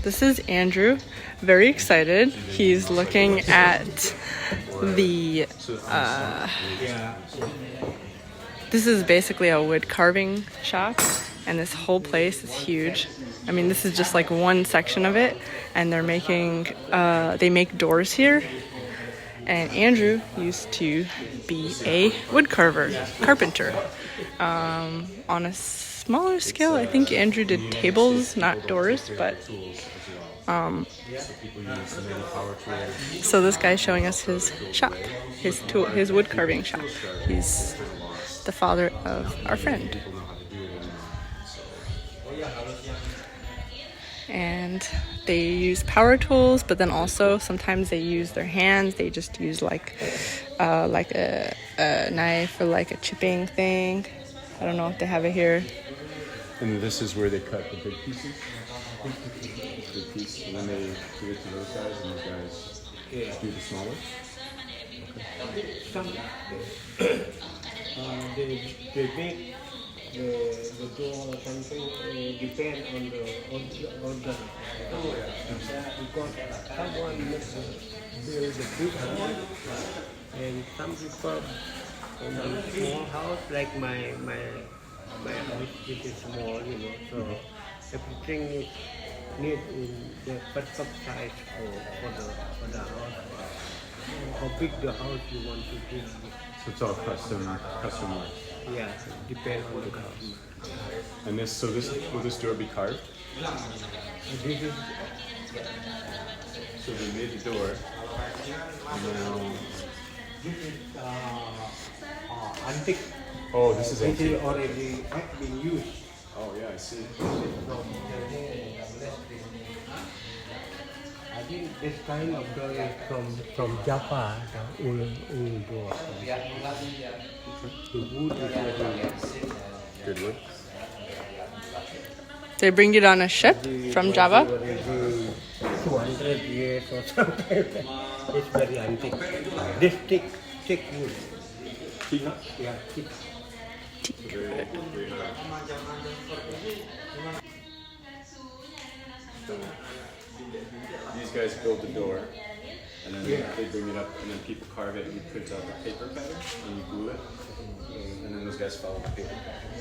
This is Andrew, very excited. He's looking at the, this is basically a wood carving shop, and this whole place is huge. I mean, this is just like one section of it, and they're making, they make doors here. And Andrew used to be a wood carpenter. On a smaller scale, I think Andrew did tables, not doors, but so this guy's showing us his shop, his wood carving shop. He's the father of our friend. And they use power tools, but then also sometimes they use their hands. They just use like a knife or like a chipping thing. I don't know if they have it here. And this is where they cut the big pieces. Big piece, and then they give it to those guys, and those guys do the smaller. They make the door or something depend on the order. Because someone makes build a big house, and some people in a small house, like my house, which is small, you know. So everything is need in the perfect size for the house. How big the house you want to do. So it's all custom work. Yeah, depends on the customer. And will this door be carved? This is So they made the door. Now, this is antique. oh, this is It antique. is already has been used. Oh yeah, I see. I think this kind of door is from Java, the ulu door. The wood is very Good wood. They bring it on a ship from Java. 200 years or something. It's very antique. This thick wood. Yeah, thick. These guys build the door, and then they bring it up, and then people carve it, and you print out the paper pattern, and you glue it, and then those guys follow the paper pattern.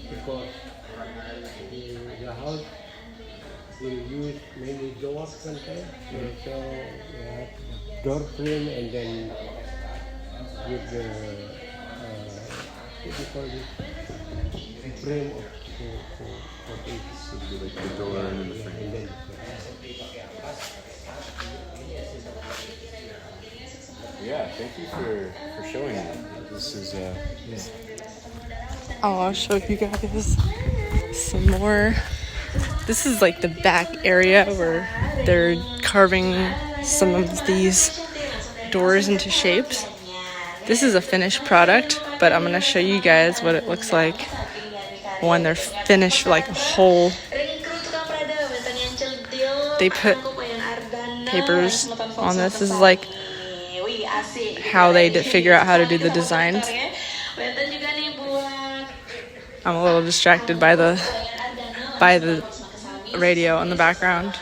Because the house will use many doors sometimes, so you have door frame and then with the what do you call it, frame for each. So it'd be like the door and then the frame. And then Yeah, thank you for showing me. This is Oh, I'll show you guys some more. This is like the back area where they're carving some of these doors into shapes. This is a finished product, but I'm gonna show you guys what it looks like when they're finished, like a whole. They put papers on this. This is like how they figure out how to do the designs. I'm a little distracted by the radio in the background.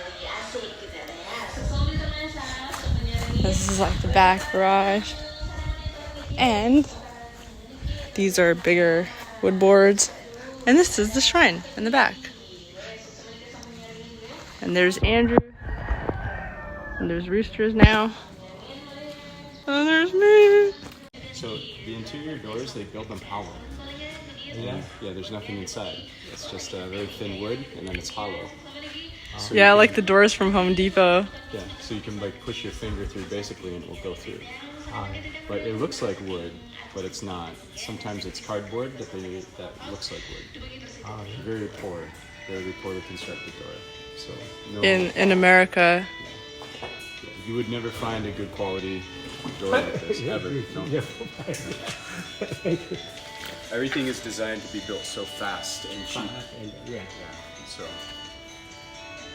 This is like the back garage. And these are bigger wood boards. And this is the shrine in the back. And there's Andrew. And there's roosters now. And there's me. so the interior doors, they build them hollow. Yeah, there's nothing inside. It's just a very thin wood, and then it's hollow. So Yeah, like the doors from Home Depot. Yeah, so you can like push your finger through basically, and it will go through. But it looks like wood, but it's not. Sometimes it's cardboard that looks like wood. Very poorly constructed door. So no, In America. yeah, you would never find a good quality door like this ever. No. Everything is designed to be built so fast and cheap. yeah. So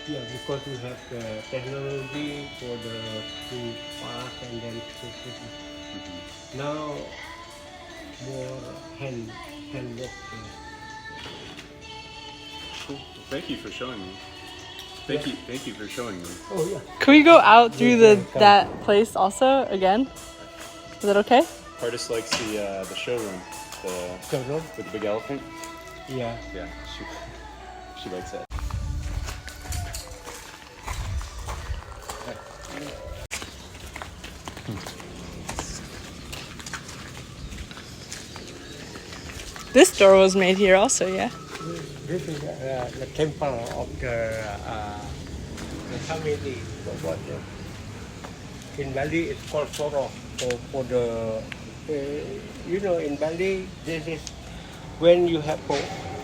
Yeah, because we have the technology for the to fast and then to now more hand work. Cool. Thank you for showing me. Thank you for showing me. Oh yeah. Can we go out through that place also again? Is that okay? Pardes likes the showroom, Showroom? with the big elephant. Yeah. Yeah, she likes that. This door was made here also, yeah. This is the temple of the family. In Bali, it's called Soro. For the, in Bali, this is when you have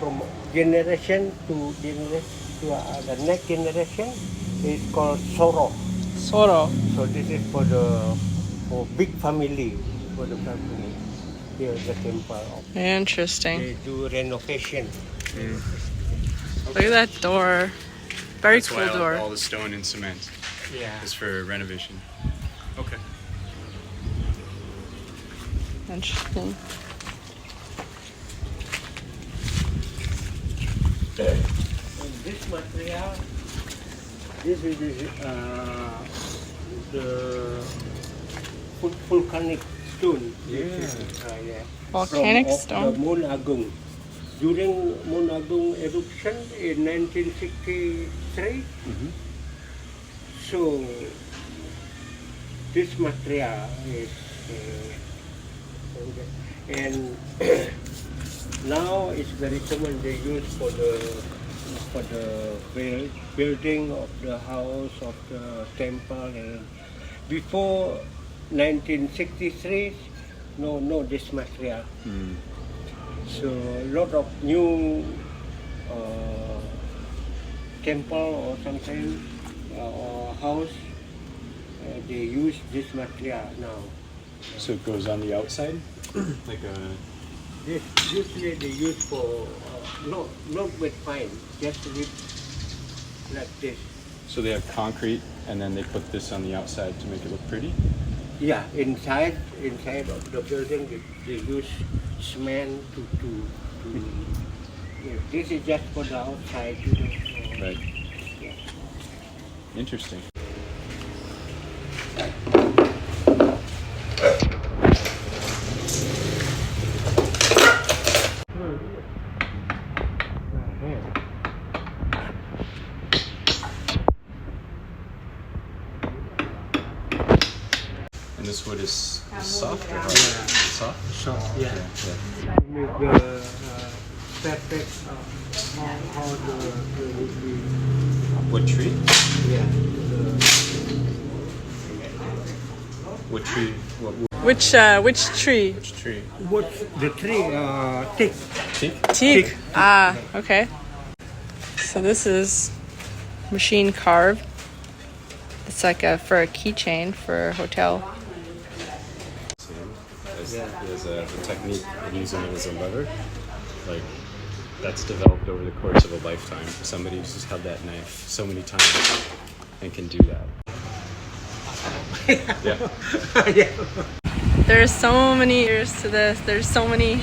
from generation to the next generation, it's called Soro. Soro. So this is for big family, for the family. Here's the temple. Interesting. They do renovation. Look at that door. Very That's cool why door. all the stone and cement Yeah. is for renovation. Okay. Interesting. And this material, this is the volcanic stone. Yeah. Volcanic From stone. The Moon Agung. During Moon Agung eruption in 1963, so this material is and now it's very common. They use for the building of the house, of the temple. And before 1963, no this material. So a lot of new temple or something or house, they use this material now. So it goes on the outside, like a. This usually they use for not with pine, just with like this. So they have concrete, and then they put this on the outside to make it look pretty. Yeah, inside of the building they use cement to yeah, this is just for the outside. Right. Yeah. Interesting. And this wood is soft or hard? Soft? Soft, yeah. Yeah. Make the perfect how the What tree? yeah What tree? What wood? Which tree? Which tree? what the tree thick. Teak? Teak. Ah, okay. So this is machine carved. It's like for a keychain for a hotel. There's a technique of using it as a lever. Like, that's developed over the course of a lifetime. Somebody who's just held that knife so many times and can do that. Yeah. Yeah. There's so many years to this. There's so many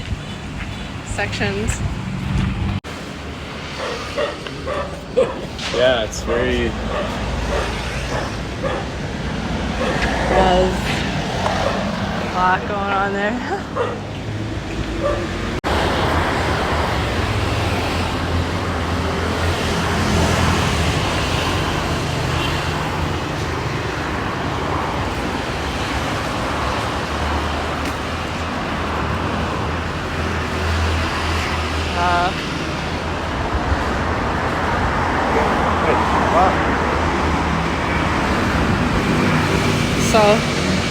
sections. Yeah, it's very. There's a lot going on there. So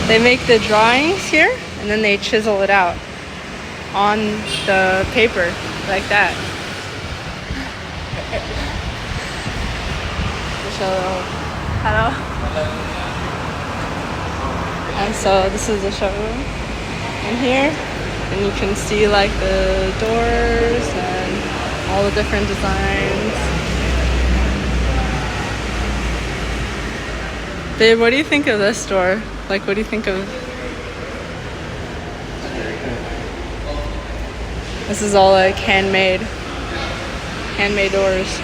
they make the drawings here and then they chisel it out on the paper like that. Hello. And so this is the showroom in here, and you can see like the doors and all the different designs. Babe, what do you think of this door? Like, what do you think of? This is all like handmade doors.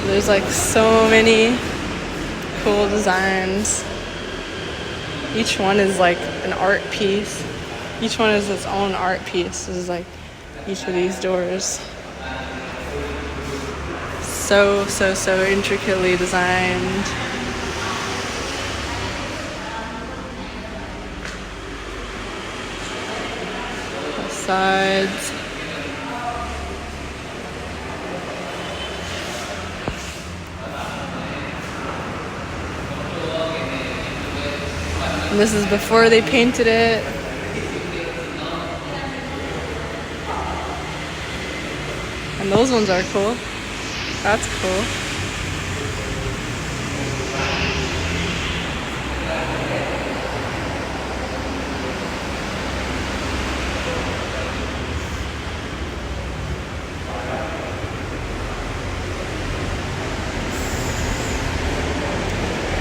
There's like so many cool designs. Each one is like an art piece. Each one is its own art piece. This is like each of these doors. So intricately designed. The sides. And this is before they painted it. And those ones are cool. That's cool.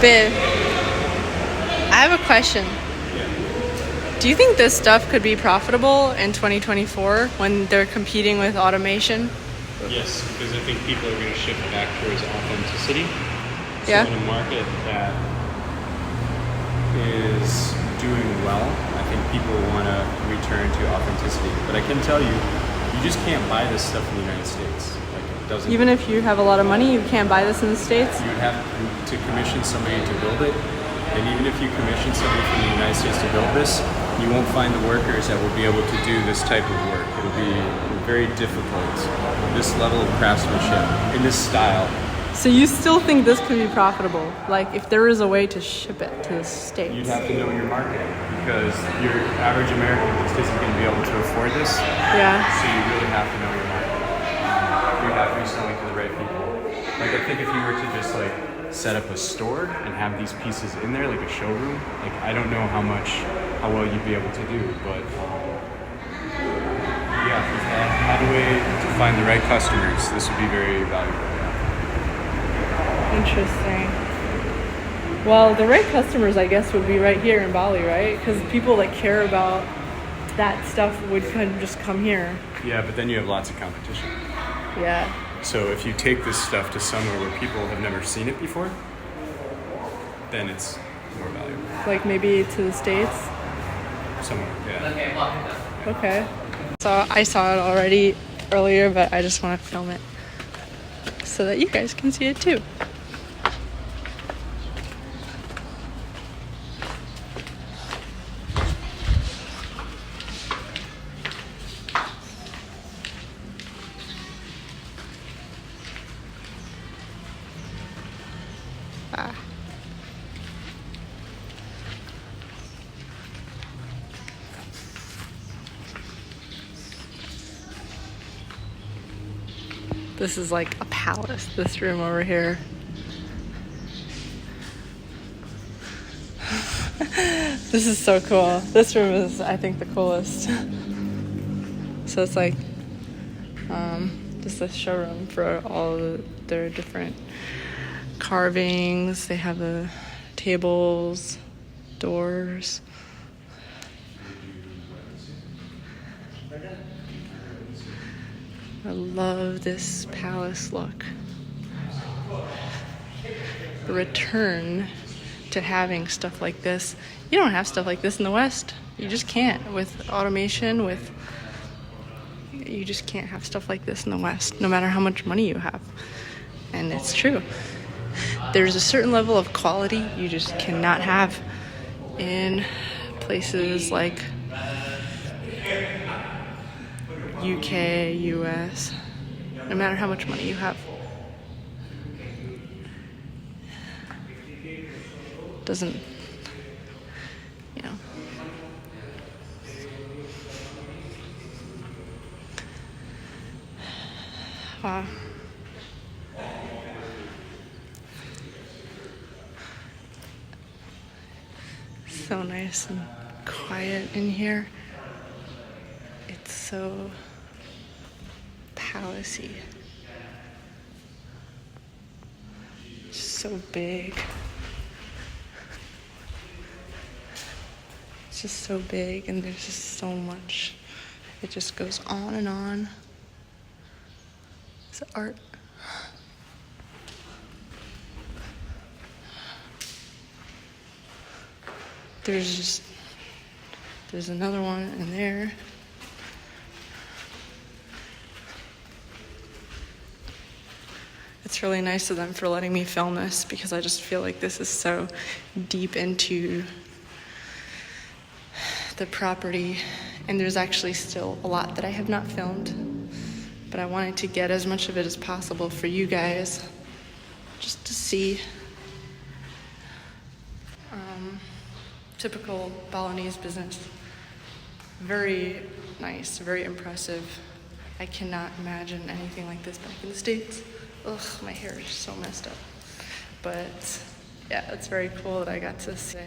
Babe, I have a question. Do you think this stuff could be profitable in 2024 when they're competing with automation? Yes, because I think people are going to shift back towards authenticity. So Yeah. in a market that is doing well, I think people want to return to authenticity. But I can tell you, you just can't buy this stuff in the United States. Like it doesn't. Even if you have a lot of money, you can't buy this in the States? You would have to commission somebody to build it. And even if you commission somebody from the United States to build this, you won't find the workers that will be able to do this type of work. It'll be very difficult. This level of craftsmanship in this style. So you still think this could be profitable? Like if there is a way to ship it to the States? You'd have to know your market because your average American just isn't going to be able to afford this. Yeah. So you really have to know your market. You have to be selling to the right people. Like I think if you were to just like set up a store and have these pieces in there like a showroom, like I don't know how well you'd be able to do, but yeah, if you had a way to find the right customers, this would be very valuable. Interesting. Well, the right customers, I guess, would be right here in Bali, right? Because people that care about that stuff would kind of just come here. Yeah, but then you have lots of competition. Yeah. So if you take this stuff to somewhere where people have never seen it before, then it's more valuable. Like maybe to the States? Somewhere, yeah. Okay. So I saw it already earlier, but I just want to film it so that you guys can see it too. This is like a palace, this room over here. This is so cool. This room is, I think, the coolest. So it's like just a showroom for all of their different carvings. They have the tables, doors. I love this palace look. A return to having stuff like this. You don't have stuff like this in the West. You just can't. With automation, you just can't have stuff like this in the West, no matter how much money you have. And it's true. There's a certain level of quality you just cannot have in places like UK, US, no matter how much money you have. Doesn't, you know. Wow. So nice and quiet in here. It's so palacey. So big. just so big, and there's just so much. It just goes on and on. It's art. There's another one in there. It's really nice of them for letting me film this, because I just feel like this is so deep into the property, and there's actually still a lot that I have not filmed, but I wanted to get as much of it as possible for you guys, just to see. Typical Balinese business. Very nice, very impressive. I cannot imagine anything like this back in the States. Ugh, my hair is so messed up. But yeah, it's very cool that I got to see.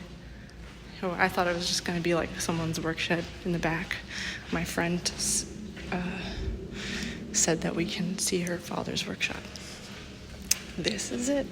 I thought it was just going to be like someone's work shed in the back. My friend said that we can see her father's workshop. This is it.